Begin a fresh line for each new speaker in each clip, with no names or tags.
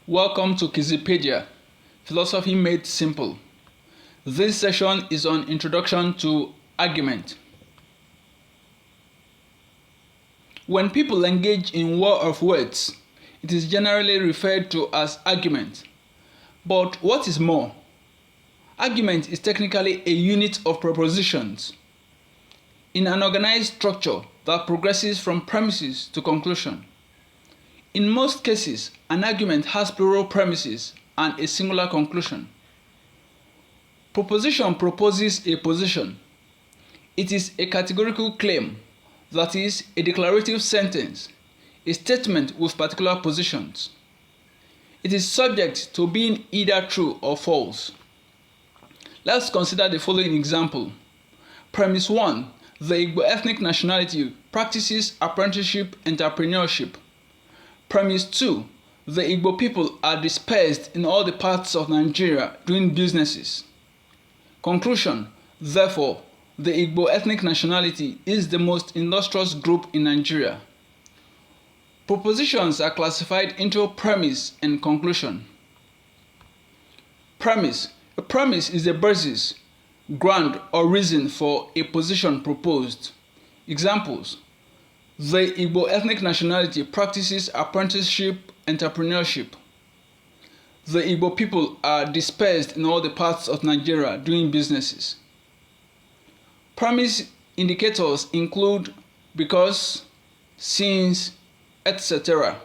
Welcome to Kizipedia, Philosophy Made Simple. This session is on Introduction to Argument. When people engage in war of words, it is generally referred to as argument. But what is more? Argument is technically a unit of propositions in an organized structure that progresses from premises to conclusion. In most cases, an argument has plural premises and a singular conclusion. Proposition proposes a position. It is a categorical claim, that is, a declarative sentence, a statement with particular positions. It is subject to being either true or false. Let's consider the following example. Premise 1. The Igbo ethnic nationality practices apprenticeship entrepreneurship. Premise 2. The Igbo people are dispersed in all the parts of Nigeria doing businesses. Conclusion. Therefore, the Igbo ethnic nationality is the most industrious group in Nigeria. Propositions are classified into premise and conclusion. Premise. A premise is the basis, ground, or reason for a position proposed. Examples. The Igbo ethnic nationality practices apprenticeship entrepreneurship. The Igbo people are dispersed in all the parts of Nigeria doing businesses. Premise indicators include because, since, etc.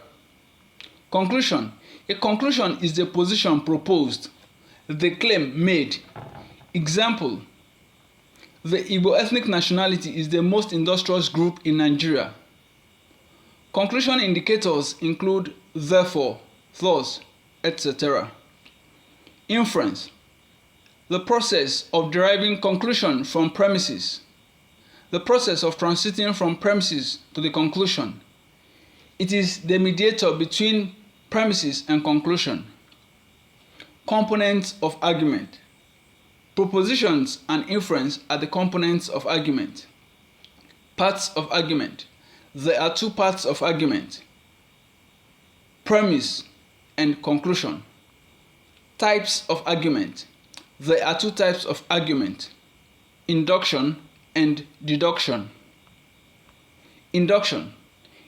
Conclusion. A conclusion is the position proposed, the claim made. Example. The Igbo ethnic nationality is the most industrious group in Nigeria. Conclusion indicators include therefore, thus, etc. Inference. The process of deriving conclusion from premises. The process of transiting from premises to the conclusion. It is the mediator between premises and conclusion. Components of argument. Propositions and inference are the components of argument. Parts of argument. There are two parts of argument: premise and conclusion. Types of argument. There are two types of argument: induction and deduction. Induction.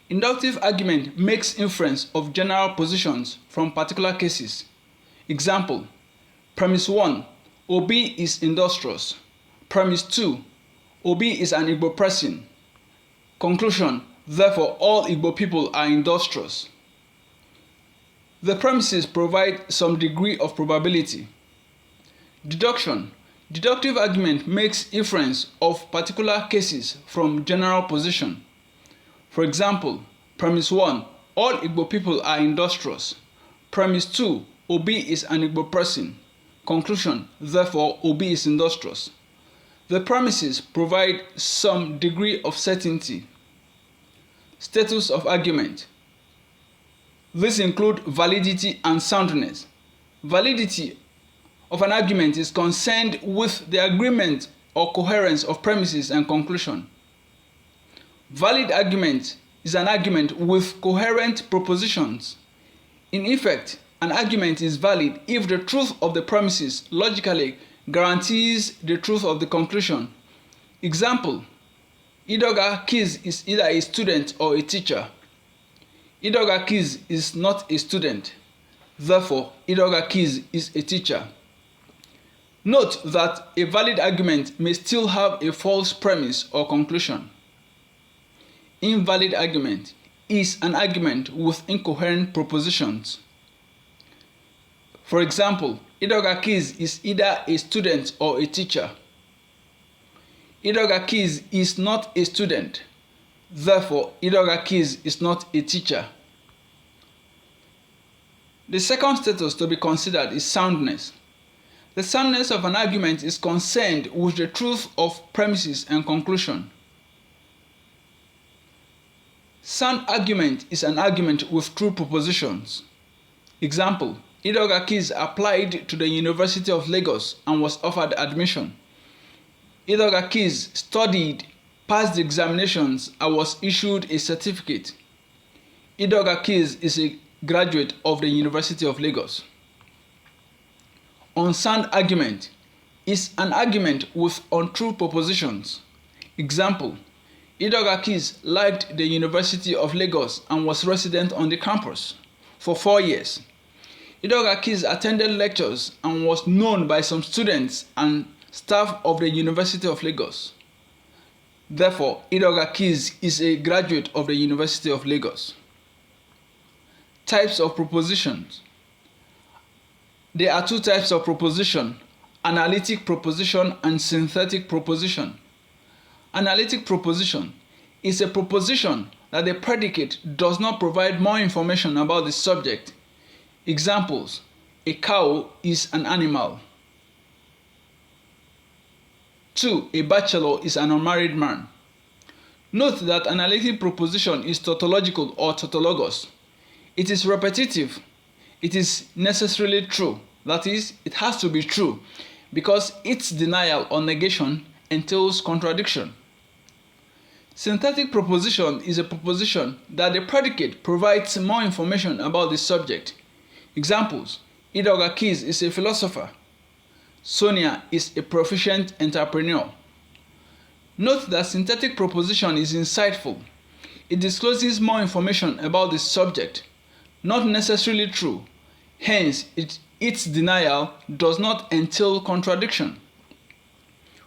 Inductive argument makes inference of general positions from particular cases. Example. Premise 1. Obi is industrious. Premise 2. Obi is an Igbo person. Conclusion. Therefore, all Igbo people are industrious. The premises provide some degree of probability. Deduction. Deductive argument makes inference of particular cases from general position. For example, premise 1. All Igbo people are industrious. Premise 2. Obi is an Igbo person. Conclusion. Therefore, Obi is industrious. The premises provide some degree of certainty. Status of argument. This includes validity and soundness. Validity of an argument is concerned with the agreement or coherence of premises and conclusion. Valid argument is an argument with coherent propositions. In effect, an argument is valid if the truth of the premises logically guarantees the truth of the conclusion. Example. Idoga Kiz is either a student or a teacher. Idoga Kiz is not a student. Therefore, Idoga Kiz is a teacher. Note that a valid argument may still have a false premise or conclusion. Invalid argument is an argument with incoherent propositions. For example, Idoga Kiz is either a student or a teacher. Idoga Kiz is not a student. Therefore, Idoga Kiz is not a teacher. The second status to be considered is soundness. The soundness of an argument is concerned with the truth of premises and conclusion. Sound argument is an argument with true propositions. Example. Idoga Kiz applied to the University of Lagos and was offered admission. Idoga Kiz studied, passed the examinations, and was issued a certificate. Idoga Kiz is a graduate of the University of Lagos. Unsound argument is an argument with untrue propositions. Example: Idoga Keys liked the University of Lagos and was resident on the campus for 4 years. Idoga Keys attended lectures and was known by some students and staff of the University of Lagos. Therefore, Idoga Keys is a graduate of the University of Lagos. Types of propositions. There are two types of proposition: analytic proposition and synthetic proposition. Analytic proposition is a proposition that the predicate does not provide more information about the subject. Examples: a cow is an animal. 2. A bachelor is an unmarried man. Note that analytic proposition is tautological or tautologous. It is repetitive. It is necessarily true. That is, it has to be true because its denial or negation entails contradiction. Synthetic proposition is a proposition that the predicate provides more information about the subject. Examples: Idoga Keys is a philosopher. Sonia is a proficient entrepreneur. Note that synthetic proposition is insightful. It discloses more information about the subject, not necessarily true. Hence, its denial does not entail contradiction.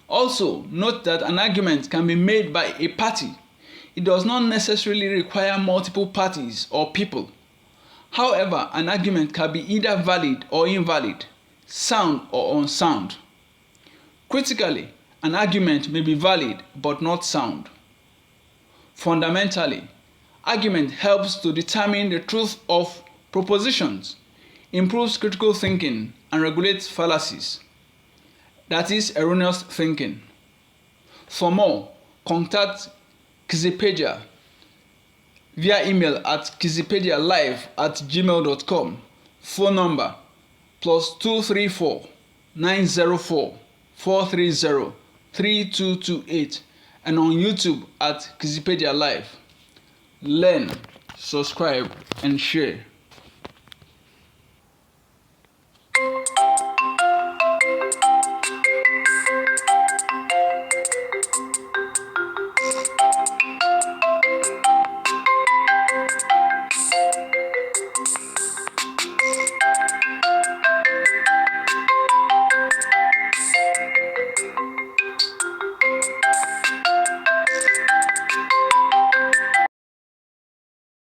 Also, note that an argument can be made by a party. It does not necessarily require multiple parties or people. However, an argument can be either valid or invalid, sound or unsound. Critically, an argument may be valid but not sound. Fundamentally, argument helps to determine the truth of propositions, improves critical thinking, and regulates fallacies, that is, erroneous thinking. For more, contact Kizipedia via email at kizipedialive@gmail.com. Phone number +234 904 430 3228, and on YouTube at Kizipedia Live. Learn, subscribe, and share.